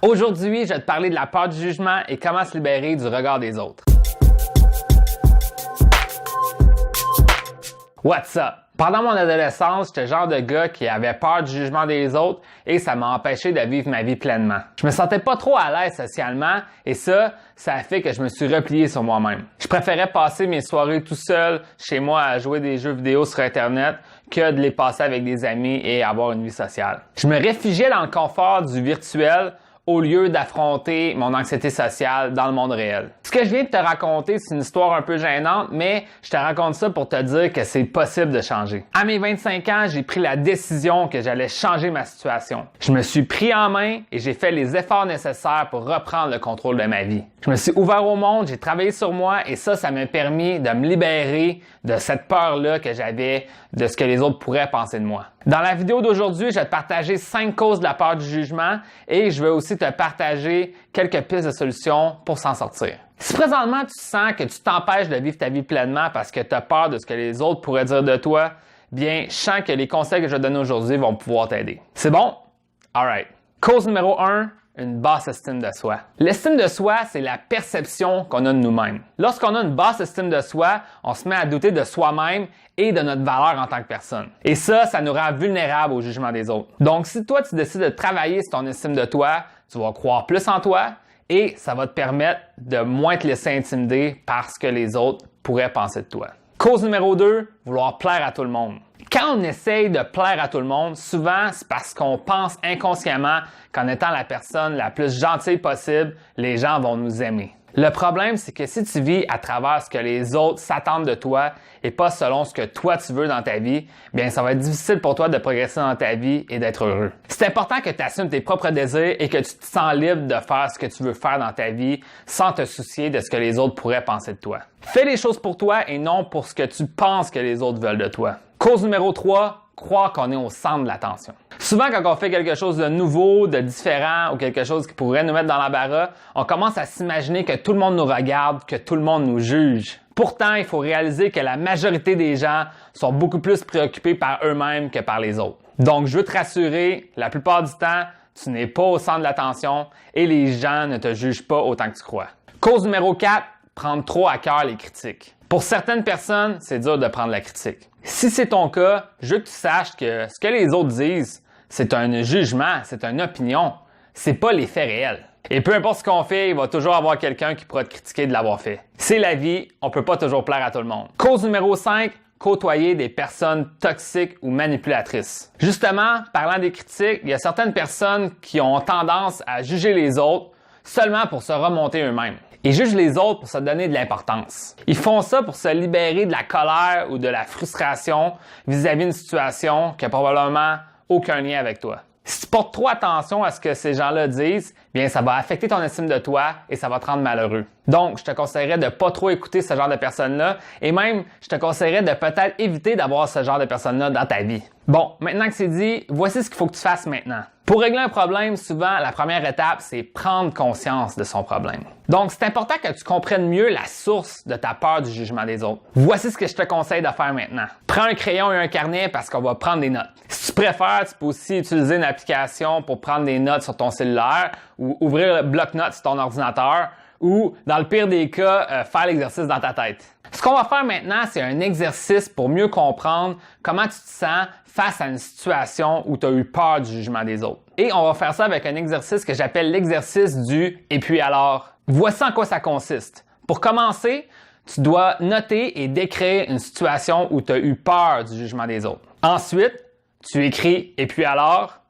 Aujourd'hui, je vais te parler de la peur du jugement et comment se libérer du regard des autres. What's up? Pendant mon adolescence, j'étais le genre de gars qui avait peur du jugement des autres et ça m'a empêché de vivre ma vie pleinement. Je me sentais pas trop à l'aise socialement et ça a fait que je me suis replié sur moi-même. Je préférais passer mes soirées tout seul chez moi à jouer des jeux vidéo sur Internet que de les passer avec des amis et avoir une vie sociale. Je me réfugiais dans le confort du virtuel au lieu d'affronter mon anxiété sociale dans le monde réel. Ce que je viens de te raconter, c'est une histoire un peu gênante, mais je te raconte ça pour te dire que c'est possible de changer. À mes 25 ans, j'ai pris la décision que j'allais changer ma situation. Je me suis pris en main et j'ai fait les efforts nécessaires pour reprendre le contrôle de ma vie. Je me suis ouvert au monde, j'ai travaillé sur moi et ça m'a permis de me libérer de cette peur-là que j'avais de ce que les autres pourraient penser de moi. Dans la vidéo d'aujourd'hui, je vais te partager 5 causes de la peur du jugement et je vais aussi te partager quelques pistes de solutions pour s'en sortir. Si présentement tu sens que tu t'empêches de vivre ta vie pleinement parce que tu as peur de ce que les autres pourraient dire de toi, bien, je sens que les conseils que je vais te donner aujourd'hui vont pouvoir t'aider. C'est bon? Alright. Cause numéro 1, une basse estime de soi. L'estime de soi, c'est la perception qu'on a de nous-mêmes. Lorsqu'on a une basse estime de soi, on se met à douter de soi-même et de notre valeur en tant que personne. Et ça nous rend vulnérables au jugement des autres. Donc, si toi, tu décides de travailler sur ton estime de toi, tu vas croire plus en toi et ça va te permettre de moins te laisser intimider par ce que les autres pourraient penser de toi. Cause numéro 2, vouloir plaire à tout le monde. Quand on essaye de plaire à tout le monde, souvent c'est parce qu'on pense inconsciemment qu'en étant la personne la plus gentille possible, les gens vont nous aimer. Le problème, c'est que si tu vis à travers ce que les autres s'attendent de toi et pas selon ce que toi tu veux dans ta vie, bien ça va être difficile pour toi de progresser dans ta vie et d'être heureux. C'est important que tu assumes tes propres désirs et que tu te sens libre de faire ce que tu veux faire dans ta vie sans te soucier de ce que les autres pourraient penser de toi. Fais les choses pour toi et non pour ce que tu penses que les autres veulent de toi. Cause numéro 3, croire qu'on est au centre de l'attention. Souvent, quand on fait quelque chose de nouveau, de différent ou quelque chose qui pourrait nous mettre dans l'embarras, on commence à s'imaginer que tout le monde nous regarde, que tout le monde nous juge. Pourtant, il faut réaliser que la majorité des gens sont beaucoup plus préoccupés par eux-mêmes que par les autres. Donc, je veux te rassurer, la plupart du temps, tu n'es pas au centre de l'attention et les gens ne te jugent pas autant que tu crois. Cause numéro 4, prendre trop à cœur les critiques. Pour certaines personnes, c'est dur de prendre la critique. Si c'est ton cas, je veux que tu saches que ce que les autres disent, c'est un jugement, c'est une opinion, c'est pas les faits réels. Et peu importe ce qu'on fait, il va toujours avoir quelqu'un qui pourra te critiquer de l'avoir fait. C'est la vie, on peut pas toujours plaire à tout le monde. Cause numéro 5, côtoyer des personnes toxiques ou manipulatrices. Justement, parlant des critiques, il y a certaines personnes qui ont tendance à juger les autres seulement pour se remonter eux-mêmes. Ils jugent les autres pour se donner de l'importance. Ils font ça pour se libérer de la colère ou de la frustration vis-à-vis d'une situation qui n'a probablement aucun lien avec toi. Si tu portes trop attention à ce que ces gens-là disent, bien ça va affecter ton estime de toi et ça va te rendre malheureux. Donc, je te conseillerais de pas trop écouter ce genre de personnes-là et même, je te conseillerais de peut-être éviter d'avoir ce genre de personnes-là dans ta vie. Bon, maintenant que c'est dit, voici ce qu'il faut que tu fasses maintenant. Pour régler un problème, souvent, la première étape, c'est prendre conscience de son problème. Donc, c'est important que tu comprennes mieux la source de ta peur du jugement des autres. Voici ce que je te conseille de faire maintenant. Prends un crayon et un carnet parce qu'on va prendre des notes. Si tu préfères, tu peux aussi utiliser une application pour prendre des notes sur ton cellulaire ou ouvrir le bloc-notes sur ton ordinateur ou, dans le pire des cas, faire l'exercice dans ta tête. Ce qu'on va faire maintenant, c'est un exercice pour mieux comprendre comment tu te sens face à une situation où tu as eu peur du jugement des autres. Et on va faire ça avec un exercice que j'appelle l'exercice du « et puis alors ». Voici en quoi ça consiste. Pour commencer, tu dois noter et décrire une situation où tu as eu peur du jugement des autres. Ensuite, tu écris « et puis alors »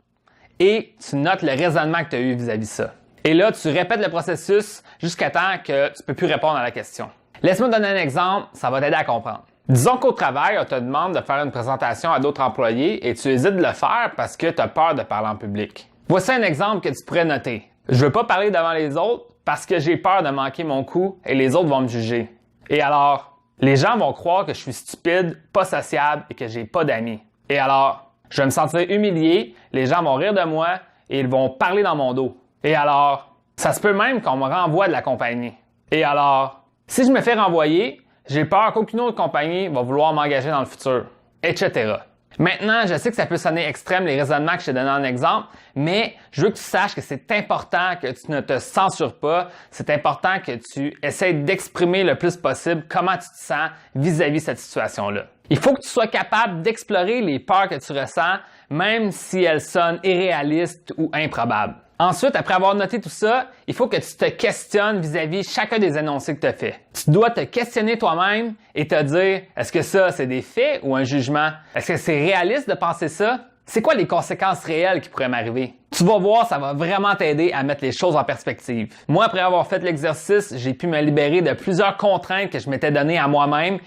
et tu notes le raisonnement que tu as eu vis-à-vis de ça. Et là, tu répètes le processus jusqu'à temps que tu ne peux plus répondre à la question. Laisse-moi donner un exemple, ça va t'aider à comprendre. Disons qu'au travail, on te demande de faire une présentation à d'autres employés et tu hésites de le faire parce que tu as peur de parler en public. Voici un exemple que tu pourrais noter. Je ne veux pas parler devant les autres parce que j'ai peur de manquer mon coup et les autres vont me juger. Et alors, les gens vont croire que je suis stupide, pas sociable et que j'ai pas d'amis. Et alors, je vais me sentir humilié, les gens vont rire de moi et ils vont parler dans mon dos. Et alors, ça se peut même qu'on me renvoie de la compagnie. Et alors, si je me fais renvoyer, j'ai peur qu'aucune autre compagnie va vouloir m'engager dans le futur, etc. Maintenant, je sais que ça peut sonner extrême, les raisonnements que je t'ai donnés en exemple, mais je veux que tu saches que c'est important que tu ne te censures pas. C'est important que tu essaies d'exprimer le plus possible comment tu te sens vis-à-vis de cette situation-là. Il faut que tu sois capable d'explorer les peurs que tu ressens, même si elles sonnent irréalistes ou improbables. Ensuite, après avoir noté tout ça, il faut que tu te questionnes vis-à-vis chacun des énoncés que tu as fait. Tu dois te questionner toi-même et te dire, est-ce que ça, c'est des faits ou un jugement? Est-ce que c'est réaliste de penser ça? C'est quoi les conséquences réelles qui pourraient m'arriver? Tu vas voir, ça va vraiment t'aider à mettre les choses en perspective. Moi, après avoir fait l'exercice, j'ai pu me libérer de plusieurs contraintes que je m'étais données à moi-même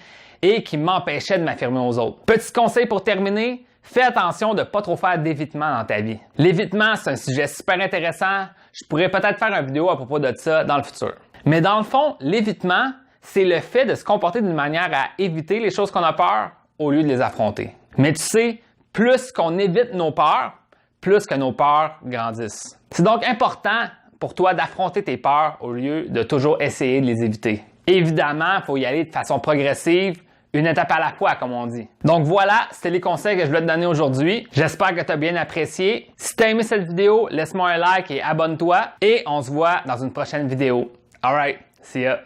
et qui m'empêchaient de m'affirmer aux autres. Petit conseil pour terminer, fais attention de ne pas trop faire d'évitement dans ta vie. L'évitement, c'est un sujet super intéressant. Je pourrais peut-être faire une vidéo à propos de ça dans le futur. Mais dans le fond, l'évitement, c'est le fait de se comporter d'une manière à éviter les choses qu'on a peur au lieu de les affronter. Mais tu sais, plus qu'on évite nos peurs, plus que nos peurs grandissent. C'est donc important pour toi d'affronter tes peurs au lieu de toujours essayer de les éviter. Évidemment, il faut y aller de façon progressive, une étape à la fois, comme on dit. Donc voilà, c'était les conseils que je voulais te donner aujourd'hui. J'espère que tu as bien apprécié. Si tu as aimé cette vidéo, laisse-moi un like et abonne-toi. Et on se voit dans une prochaine vidéo. Alright, see ya!